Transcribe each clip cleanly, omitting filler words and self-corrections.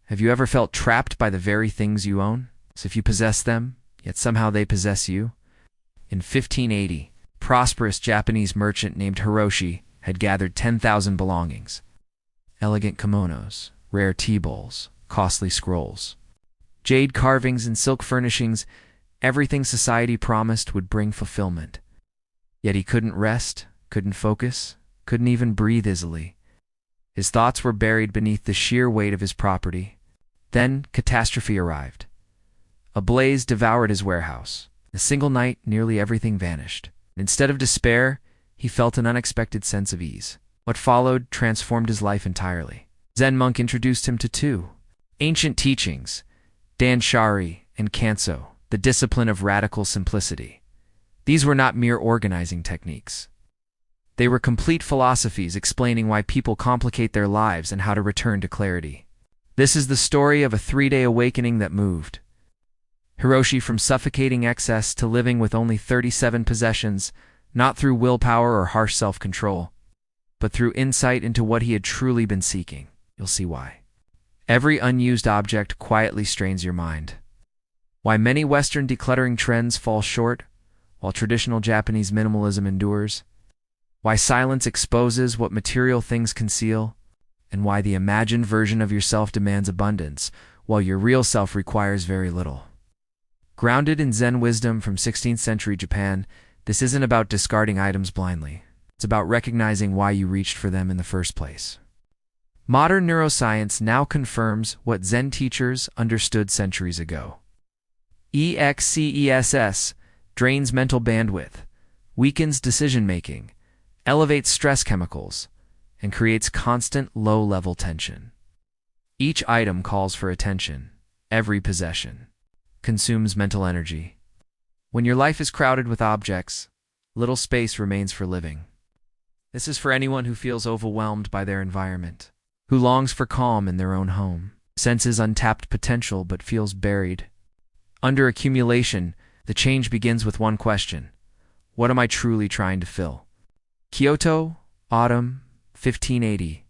Have you ever felt trapped by the very things you own? As if you possess them, yet somehow they possess you? In 1580, a prosperous Japanese merchant named Hiroshi had gathered 10,000 belongings. Elegant kimonos, rare tea bowls, costly scrolls, jade carvings and silk furnishings, everything society promised would bring fulfillment. Yet he couldn't rest, couldn't focus, couldn't even breathe easily. His thoughts were buried beneath the sheer weight of his property. Then catastrophe arrived. A blaze devoured his warehouse. In a single night, nearly everything vanished. Instead of despair, he felt an unexpected sense of ease. What followed transformed his life entirely. Zen monk introduced him to two ancient teachings, Danshari and Kanso, the discipline of radical simplicity. These were not mere organizing techniques. They were complete philosophies explaining why people complicate their lives and how to return to clarity. This is the story of a 3-day awakening that moved Hiroshi from suffocating excess to living with only 37 possessions, not through willpower or harsh self-control, but through insight into what he had truly been seeking. You'll see why. Every unused object quietly strains your mind. Why many Western decluttering trends fall short, while traditional Japanese minimalism endures. Why silence exposes what material things conceal, and why the imagined version of yourself demands abundance, while your real self requires very little. Grounded in Zen wisdom from 16th century Japan, this isn't about discarding items blindly. It's about recognizing why you reached for them in the first place. Modern neuroscience now confirms what Zen teachers understood centuries ago. Exhaustion drains mental bandwidth, weakens decision-making, elevates stress chemicals, and creates constant low-level tension. Each item calls for attention. Every possession consumes mental energy. When your life is crowded with objects, little space remains for living. This is for anyone who feels overwhelmed by their environment, who longs for calm in their own home, senses untapped potential but feels buried. Under accumulation, the change begins with one question: what am I truly trying to fill? Kyoto, autumn, 1580.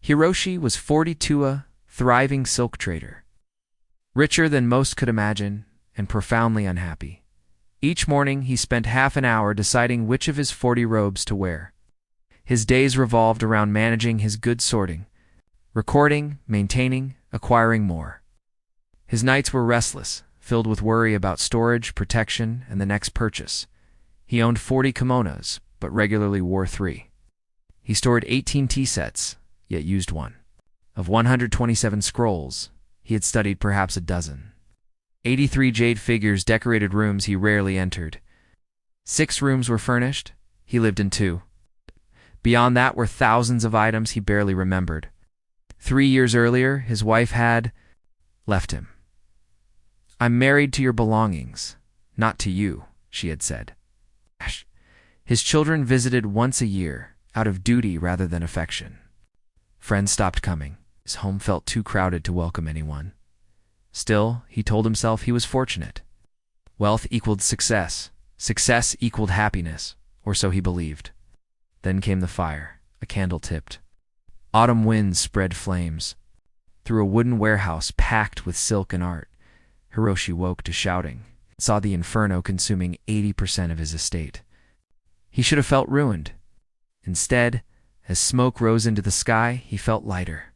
Hiroshi was 42, a thriving silk trader. Richer than most could imagine, and profoundly unhappy. Each morning he spent half an hour deciding which of his 40 robes to wear. His days revolved around managing his goods sorting, recording, maintaining, acquiring more. His nights were restless, filled with worry about storage, protection, and the next purchase. He owned 40 kimonos, but regularly wore 3. He stored 18 tea sets, yet used 1. Of 127 scrolls, he had studied perhaps a dozen. 83 jade figures decorated rooms he rarely entered. 6 rooms were furnished, he lived in 2. Beyond that were thousands of items he barely remembered. 3 years earlier, his wife had left him. "I'm married to your belongings, not to you," she had said. His children visited once a year, out of duty rather than affection. Friends stopped coming. His home felt too crowded to welcome anyone. Still, he told himself he was fortunate. Wealth equaled success. Success equaled happiness, or so he believed. Then came the fire, a candle tipped. Autumn winds spread flames. Through a wooden warehouse packed with silk and art, Hiroshi woke to shouting, and saw the inferno consuming 80% of his estate. He should have felt ruined. Instead, as smoke rose into the sky, he felt lighter.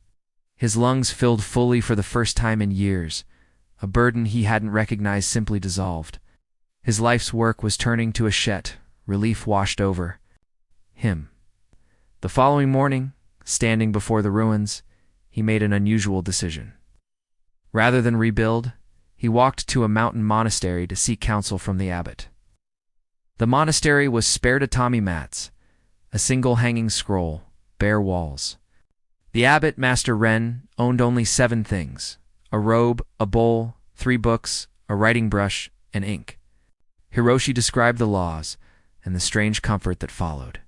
His lungs filled fully for the first time in years. A burden he hadn't recognized simply dissolved. His life's work was turning to a shet, relief washed over him. The following morning, standing before the ruins, he made an unusual decision. Rather than rebuild, he walked to a mountain monastery to seek counsel from the abbot. The monastery was spare tatami mats, a single hanging scroll, bare walls. The abbot, Master Ren, owned only 7 things: a robe, a bowl, 3 books, a writing brush, and ink. Hiroshi described the laws and the strange comfort that followed.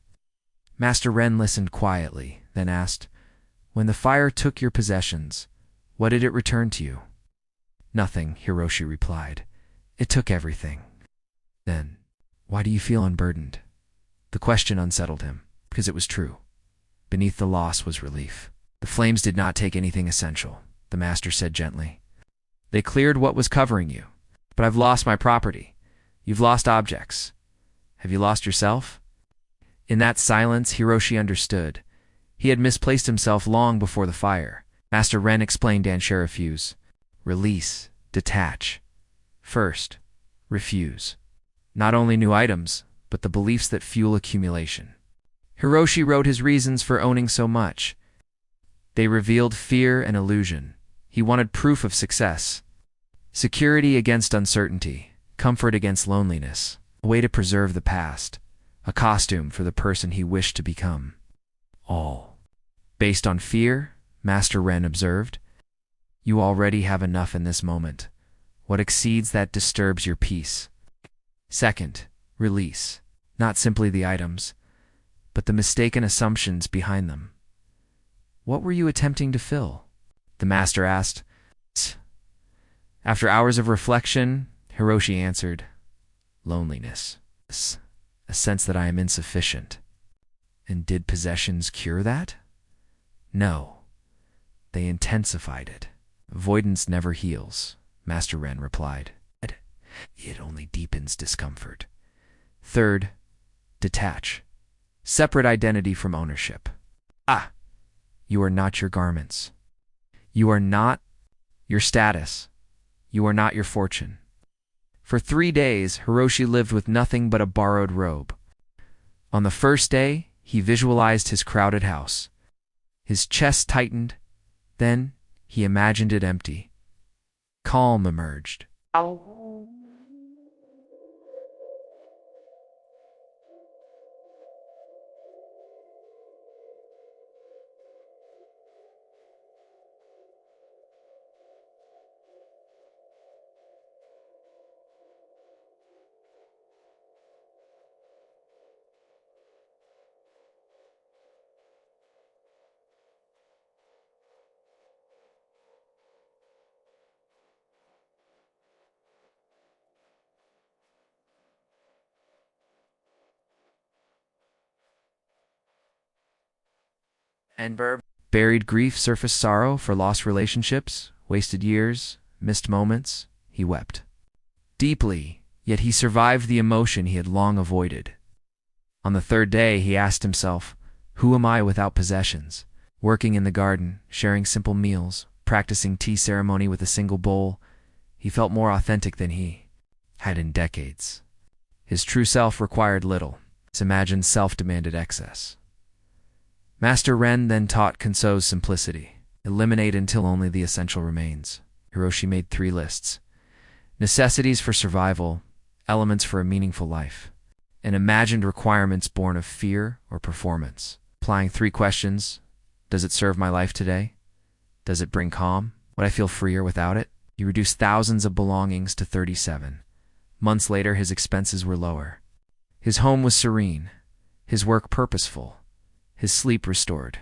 Master Ren listened quietly, then asked, "When the fire took your possessions, what did it return to you?" "Nothing," Hiroshi replied. "It took everything." "Then, why do you feel unburdened?" The question unsettled him, because it was true. Beneath the loss was relief. The flames did not take anything essential. the master said gently. They cleared what was covering you. But I've lost my property. You've lost objects. Have you lost yourself? In that silence, Hiroshi understood. He had misplaced himself long before the fire. Master Ren explained Danshari fuse. Release, detach. First, refuse. Not only new items, but the beliefs that fuel accumulation. Hiroshi wrote his reasons for owning so much. They revealed fear and illusion. He wanted proof of success. Security against uncertainty, comfort against loneliness, a way to preserve the past, a costume for the person he wished to become. All based on fear, Master Ren observed. You already have enough in this moment. What exceeds that disturbs your peace. Second, release. Not simply the items, but the mistaken assumptions behind them. What were you attempting to fill? The master asked. After hours of reflection, Hiroshi answered, loneliness. A sense that I am insufficient. And did possessions cure that? No. They intensified it. Avoidance never heals, Master Ren replied. It only deepens discomfort. Third, detach. Separate identity from ownership. You are not your garments. You are not your status. You are not your fortune. For 3 days, Hiroshi lived with nothing but a borrowed robe. On the first day, he visualized his crowded house. His chest tightened. Then, he imagined it empty. Calm emerged. Buried grief, surfaced sorrow for lost relationships, wasted years, missed moments. He wept deeply, yet he survived the emotion he had long avoided. On the third day, he asked himself, who am I without possessions? Working in the garden, sharing simple meals, practicing tea ceremony with a single bowl, he felt more authentic than he had in decades. His true self required little. His imagined self demanded excess. Master Ren then taught Kanso's simplicity. Eliminate until only the essential remains. Hiroshi made 3 lists. Necessities for survival, elements for a meaningful life, and imagined requirements born of fear or performance. Applying 3 questions. Does it serve my life today? Does it bring calm? Would I feel freer without it? He reduced thousands of belongings to 37. Months later, his expenses were lower. His home was serene, his work purposeful, his sleep restored.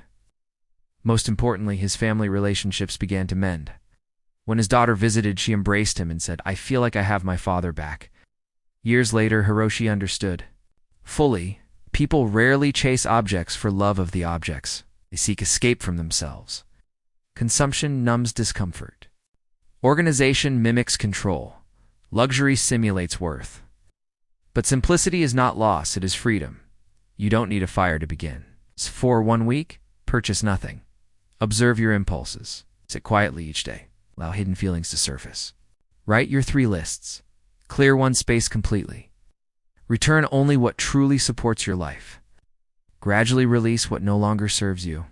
Most importantly, his family relationships began to mend. When his daughter visited, she embraced him and said, I feel like I have my father back. Years later, Hiroshi understood. Fully, people rarely chase objects for love of the objects. They seek escape from themselves. Consumption numbs discomfort. Organization mimics control. Luxury simulates worth. But simplicity is not loss, it is freedom. You don't need a fire to begin. For 1 week, purchase nothing. Observe your impulses. Sit quietly each day. Allow hidden feelings to surface. Write your 3 lists. Clear one space completely. Return only what truly supports your life. Gradually release what no longer serves you.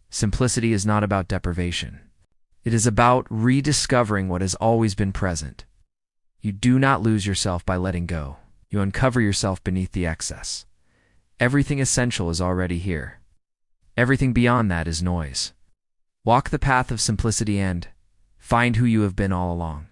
Simplicity is not about deprivation. It is about rediscovering what has always been present. You do not lose yourself by letting go. You uncover yourself beneath the excess. Everything essential is already here. Everything beyond that is noise. Walk the path of simplicity and find who you have been all along.